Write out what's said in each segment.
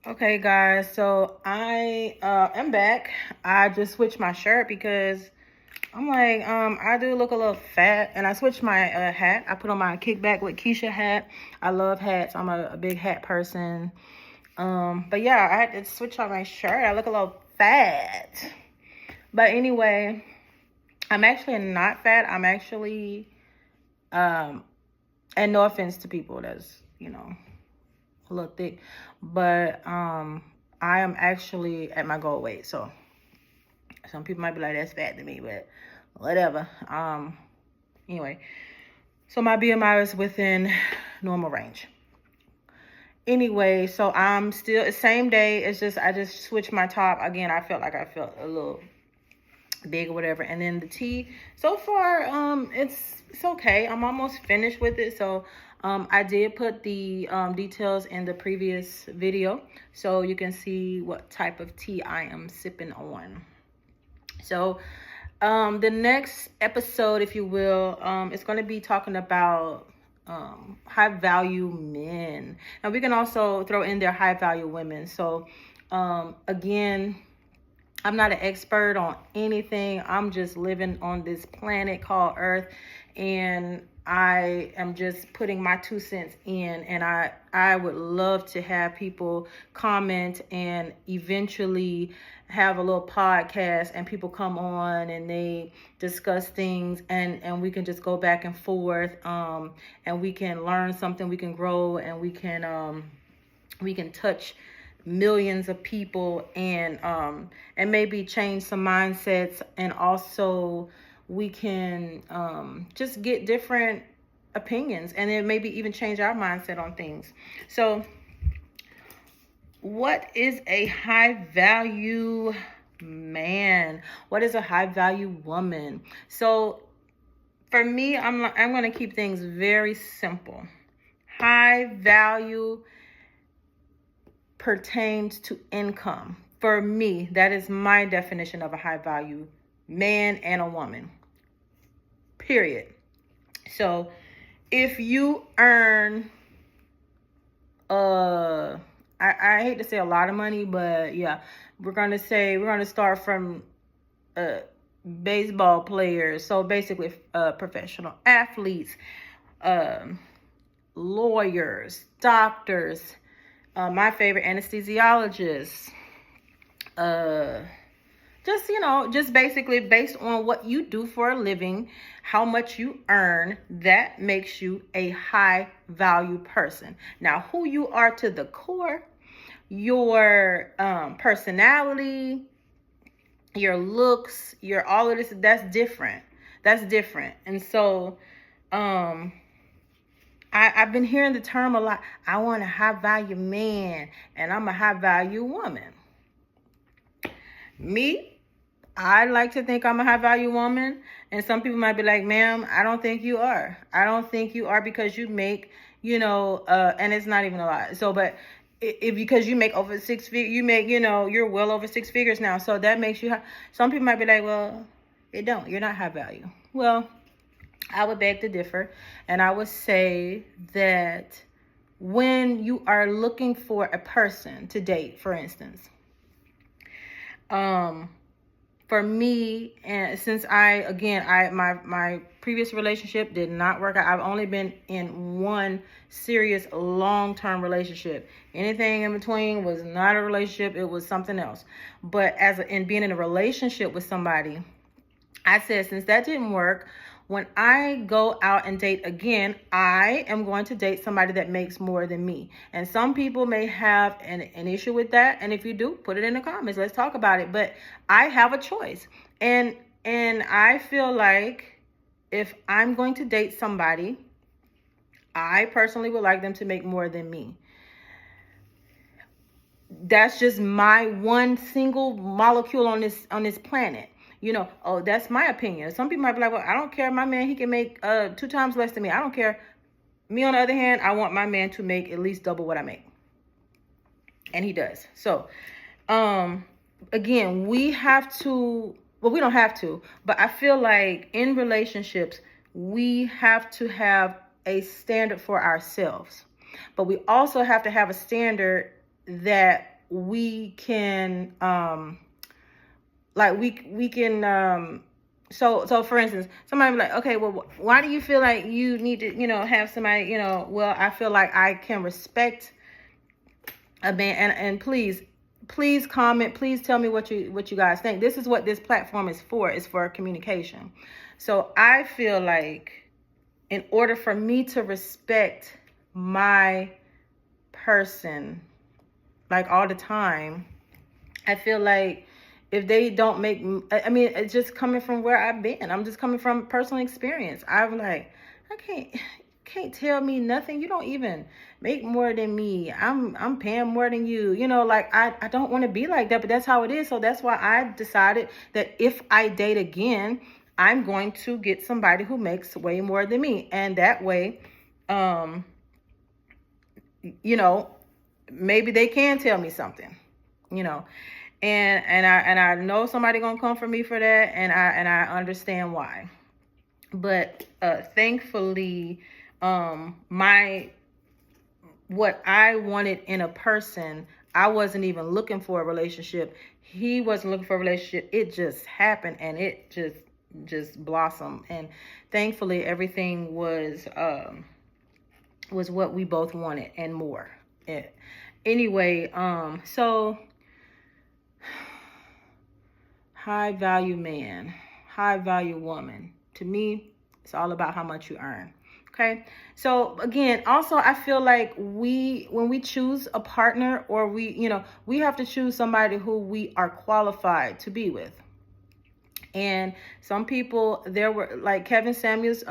Okay, guys, so I am back. I just switched my shirt because I'm like, I do look a little fat, and I switched my hat. I put on my kickback with Keisha hat. I love hats. I'm a big hat person. But yeah, I had to switch out my shirt. I look a little fat. But anyway, I'm actually not fat. I'm actually, and no offense to people that's, a little thick, but I am actually at my goal weight. So some people might be like, that's fat to me, but whatever. Anyway, so my BMI is within normal range. Anyway, so I'm still same day. It's just I just switched my top again. I felt a little big or whatever, and then the tee so far it's okay. I'm almost finished with it. So I did put the details in the previous video so you can see what type of tea I am sipping on. So the next episode, if you will, it's going to be talking about high value men, and we can also throw in there high value women. So again, I'm not an expert on anything. I'm just living on this planet called Earth, and I am just putting my 2 cents in. And I would love to have people comment and eventually have a little podcast and people come on and they discuss things, and we can just go back and forth, and we can learn something, we can grow, and we can touch millions of people, and maybe change some mindsets, and also we can just get different opinions, and then maybe even change our mindset on things. So what is a high value man? What is a high value woman? So for me, I'm going to keep things very simple. High value pertains to income. For me, that is my definition of a high value man and a woman. Period. So if you earn I hate to say a lot of money, but yeah, we're gonna start from baseball players. So basically professional athletes, lawyers, doctors, my favorite, anesthesiologists, just basically based on what you do for a living, how much you earn, that makes you a high value person. Now, who you are to the core, your personality, your looks, your all of this, that's different. And so I've been hearing the term a lot. I want a high value man, and I'm a high value woman. Me, I like to think I'm a high value woman, and some people might be like, ma'am, I don't think you are. I don't think you are, because you make, and it's not even a lot. So, but if because you make over 6 figures, you make, you're well over 6 figures now. So that makes you high. Some people might be like, well, it don't. You're not high value. Well, I would beg to differ, and I would say that when you are looking for a person to date, for instance, for me, and since my previous relationship did not work out. I've only been in one serious long-term relationship. Anything in between was not a relationship. It was something else. But in being in a relationship with somebody, I said, since that didn't work, when I go out and date again, I am going to date somebody that makes more than me. And some people may have an issue with that. And if you do, put it in the comments. Let's talk about it. But I have a choice. And I feel like if I'm going to date somebody, I personally would like them to make more than me. That's just my one single molecule on this planet. That's my opinion. Some people might be like, well, I don't care. My man, he can make 2 times less than me. I don't care. Me, on the other hand, I want my man to make at least double what I make. And he does. So, again, we have to, well, we don't have to, but I feel like in relationships, we have to have a standard for ourselves. But we also have to have a standard that we can like we can so for instance, somebody be like, okay, well, why do you feel like you need to, have somebody, well, I feel like I can respect a man, and please comment, please tell me what you guys think. This is what this platform is for. It's for communication. So I feel like in order for me to respect my person like all the time, I feel like if they don't make, I mean, it's just coming from where I've been. I'm just coming from personal experience. I'm like, I can't tell me nothing. You don't even make more than me. I'm paying more than you. Like I don't want to be like that, but that's how it is. So that's why I decided that if I date again, I'm going to get somebody who makes way more than me. And that way, maybe they can tell me something, and I know somebody gonna come for me for that, and I understand why. But thankfully, what I wanted in a person, I wasn't even looking for a relationship. He wasn't looking for a relationship. It just happened, and it just blossomed. And thankfully, everything was what we both wanted and more. Anyway, so high value man, high value woman. To me, it's all about how much you earn. Okay. So again, also I feel like when we choose a partner, or we have to choose somebody who we are qualified to be with. And some people, there were like Kevin Samuels,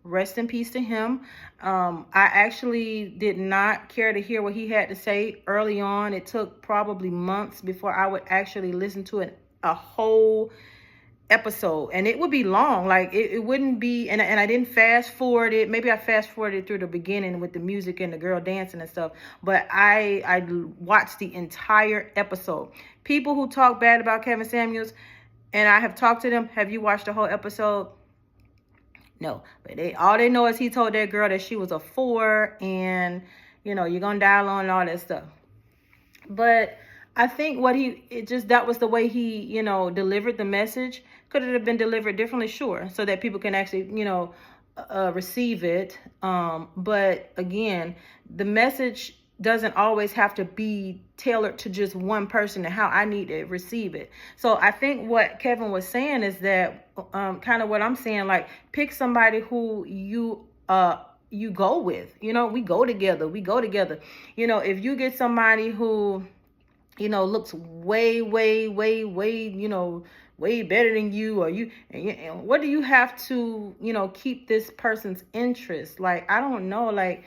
rest in peace to him. I actually did not care to hear what he had to say early on. It took probably months before I would actually listen to a whole episode, and it would be long. Like it wouldn't be, and I didn't fast forward it. Maybe I fast forwarded through the beginning with the music and the girl dancing and stuff, but I watched the entire episode. People who talk bad about Kevin Samuels, and I have talked to them, have you watched the whole episode? No, but all they know is he told that girl that she was a 4, and you're gonna die alone and all that stuff. But I think that was the way he, delivered the message. Could it have been delivered differently? Sure. So that people can actually, receive it. But again, the message doesn't always have to be tailored to just one person and how I need to receive it. So I think what Kevin was saying is that, kind of what I'm saying, like pick somebody who you go with, we go together. If you get somebody who, looks way, way, way, way, way better than you, or and what do you have to, keep this person's interest? Like, I don't know, like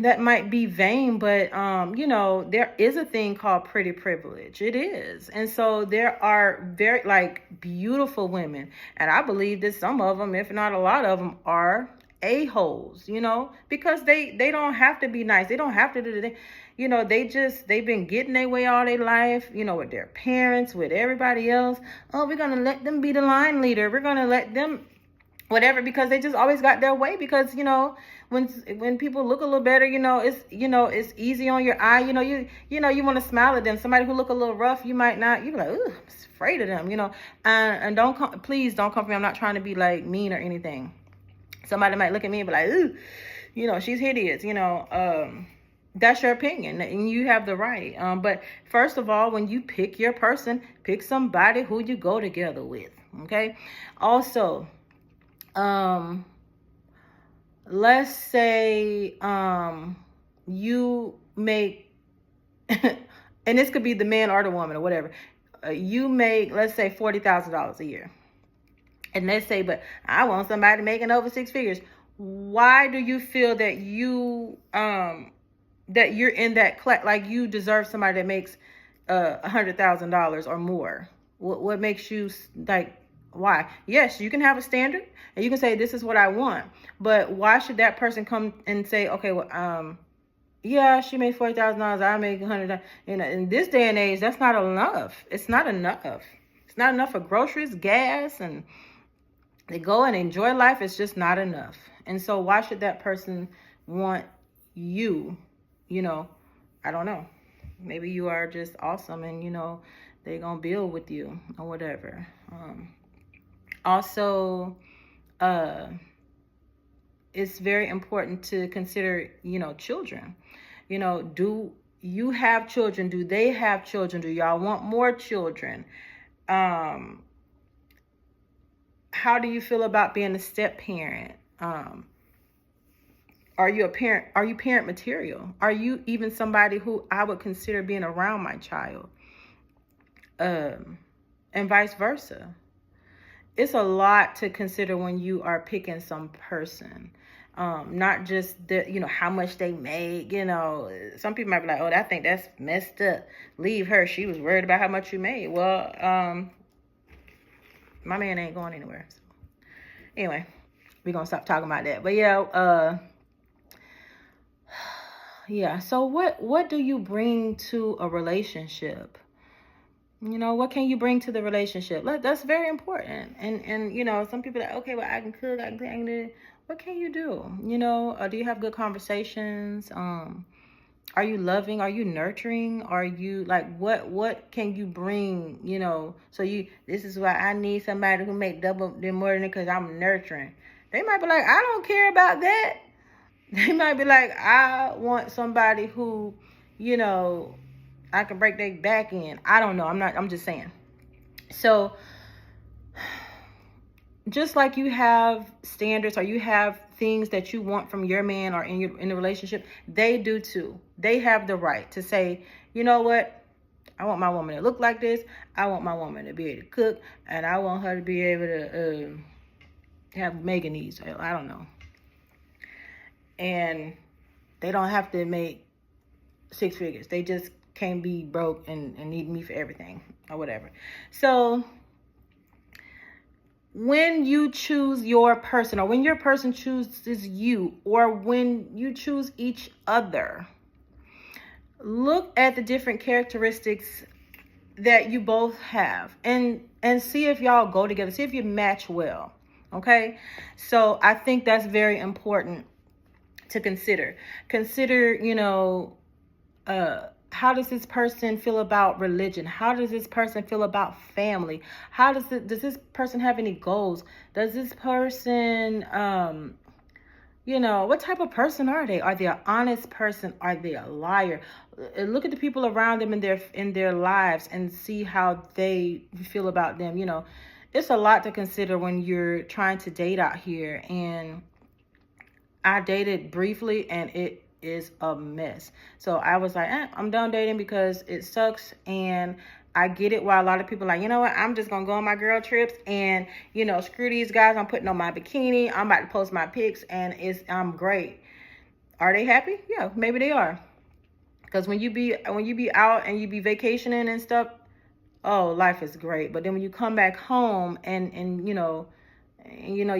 that might be vain, but, there is a thing called pretty privilege. It is. And so there are very beautiful women. And I believe that some of them, if not a lot of them, are a-holes, because they don't have to be nice. They don't have to do the they've been getting their way all their life, with their parents, with everybody else. Oh, we're going to let them be the line leader. We're going to let them whatever, because they just always got their way. Because, when people look a little better, it's easy on your eye. You want to smile at them. Somebody who look a little rough, you might not. You be like, ooh, I'm afraid of them. And please don't come for me. I'm not trying to be like mean or anything. Somebody might look at me and be like, ooh, she's hideous. That's your opinion, and you have the right. But first of all, when you pick your person, pick somebody who you go together with. Okay. Also, let's say you make, and this could be the man or the woman or whatever. You make, let's say, $40,000 a year. And let's say, but I want somebody making over 6 figures. Why do you feel that that you're in that class? Like you deserve somebody that makes $100,000 or more? What makes you like? Why? Yes, you can have a standard and you can say, this is what I want. But why should that person come and say, okay, well, yeah, she made $40,000. I make $100,000. In this day and age, that's not enough. It's not enough. It's not enough for groceries, gas, and they go and enjoy life. It's just not enough. And so why should that person want you? I don't know. Maybe you are just awesome and, they're going to build with you or whatever. Also, it's very important to consider, children. Do you have children? Do they have children? Do y'all want more children? How do you feel about being a step parent? Are you a parent? Are you parent material? Are you even somebody who I would consider being around my child? And vice versa. It's a lot to consider when you are picking some person. Not just how much they make. Some people might be like, oh, I think that's messed up. Leave her. She was worried about how much you made. Well, my man ain't going anywhere. So. Anyway, we're going to stop talking about that. But yeah, so what do you bring to a relationship? What can you bring to the relationship? That's very important. And some people are like, okay, well, I can cook, I can clean. What can you do? Do you have good conversations? Are you loving? Are you nurturing? Are you like, what can you bring? So this is why I need somebody who make double than more than, because I'm nurturing. They might be like, I don't care about that. They might be like, I want somebody who, I can break their back in. I don't know. I'm just saying. So just like you have standards or you have things that you want from your man or in the relationship, they do too. They have the right to say, you know what? I want my woman to look like this. I want my woman to be able to cook, and I want her to be able to have mega needs. I don't know. And they don't have to make 6 figures. They just can't be broke and need me for everything or whatever. So when you choose your person, or when your person chooses you, or when you choose each other, look at the different characteristics that you both have and see if y'all go together, see if you match well. Okay? So I think that's very important to consider. How does this person feel about religion? How does this person feel about family? Does this person have any goals? Does this person, what type of person are they? Are they an honest person? Are they a liar? Look at the people around them in their lives and see how they feel about them. It's a lot to consider when you're trying to date out here. And I dated briefly and it is a mess. So I was like, I'm done dating because it sucks. And I get it why a lot of people are like, you know what, I'm just gonna go on my girl trips and screw these guys. I'm putting on my bikini, I'm about to post my pics, and I'm great. Are they happy? Yeah, maybe they are. Because when you be out and you be vacationing and stuff, oh, life is great. But then when you come back home and you're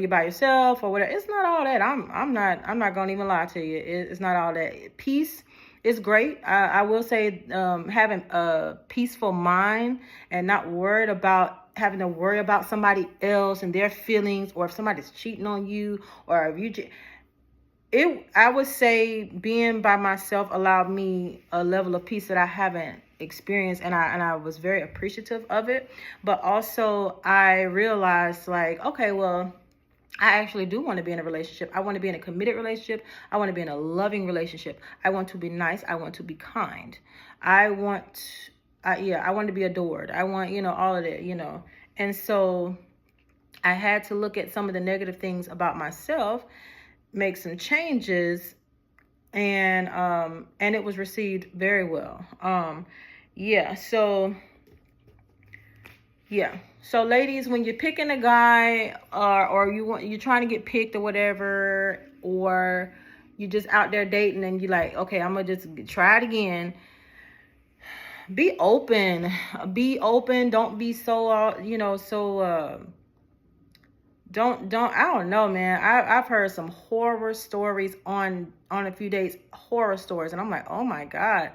by yourself or whatever, it's not all that. I'm not gonna even lie to you. It's not all that. Peace is great. I will say having a peaceful mind and not having to worry about somebody else and their feelings, or if somebody's cheating on you, or if I would say being by myself allowed me a level of peace that I haven't experienced, and I was very appreciative of it. But also I realized, like, okay, well, I actually do want to be in a relationship. I want to be in a committed relationship. I want to be in a loving relationship. I want to be nice. I want to be kind. I want to be adored. I want, all of that, And so I had to look at some of the negative things about myself, make some changes, and it was received very well. So ladies, when you're picking a guy, or you're trying to get picked or whatever, or you're just out there dating and you're like, okay, I'm gonna just try it again. Be open. Don't be so don't I don't know, man. I've heard some horror stories on a few dates, horror stories, and I'm like, oh my God,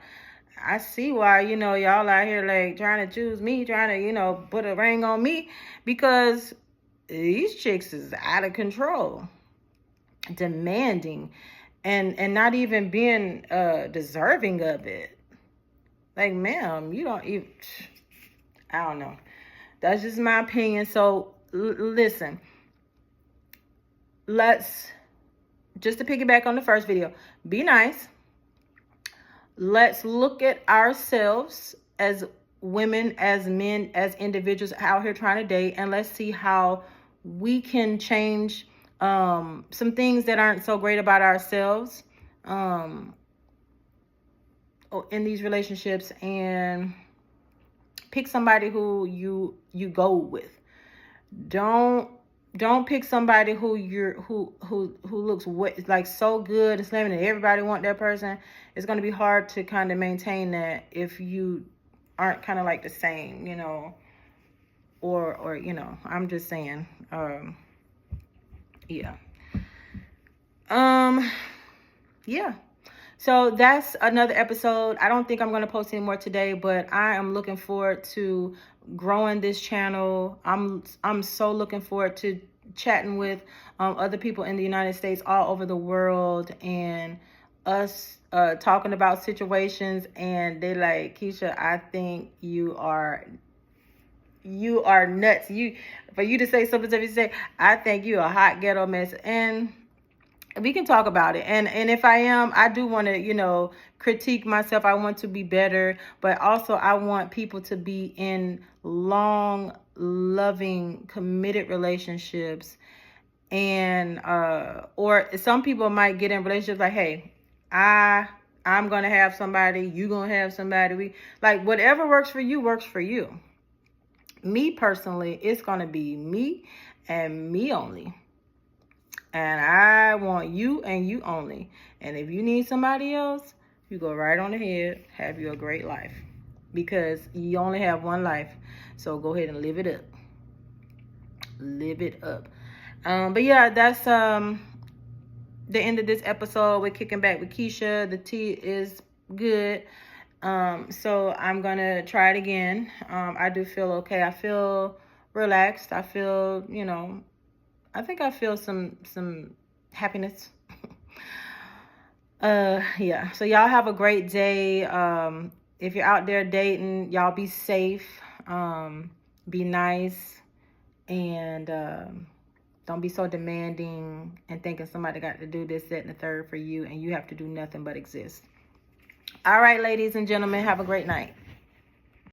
I see why, y'all out here like trying to choose me, trying to, put a ring on me, because these chicks is out of control, demanding, and not even being deserving of it. Like, ma'am, you don't even, I don't know. That's just my opinion. So listen, let's, just to piggyback on the first video, be nice. Let's look at ourselves as women, as men, as individuals out here trying to date, and let's see how we can change some things that aren't so great about ourselves in these relationships, and pick somebody who you go with. Don't pick somebody who looks like so good and slamming and everybody want that person. It's going to be hard to kind of maintain that if you aren't kind of like the same, you know, or you know, I'm just saying, yeah. Yeah. So that's another episode. I don't think I'm going to post any more today, but I am looking forward to growing this channel. I'm so looking forward to chatting with other people in the United States, all over the world, and us talking about situations. And they like, Keisha, I think you are nuts. For you to say something to me, say, I think you a hot ghetto mess. And we can talk about it. And if I am, I do want to, you know, critique myself. I want to be better, but also I want people to be in long, loving, committed relationships. And or some people might get in relationships like, hey, I'm gonna have somebody, you gonna have somebody. We like, whatever works for you works for you. Me personally, it's gonna be me and me only. And I want you and you only. And if you need somebody else, you go right on ahead. Have you a great life. Because you only have one life. So go ahead and live it up. Live it up. But yeah, that's the end of this episode. We're kicking back with Keisha. The tea is good. So I'm going to try it again. I do feel okay. I feel relaxed. I feel, you know, I think I feel some happiness. Yeah. So y'all have a great day. If you're out there dating, y'all be safe. Be nice, and don't be so demanding and thinking somebody got to do this, that, and the third for you, and you have to do nothing but exist. All right, ladies and gentlemen, have a great night.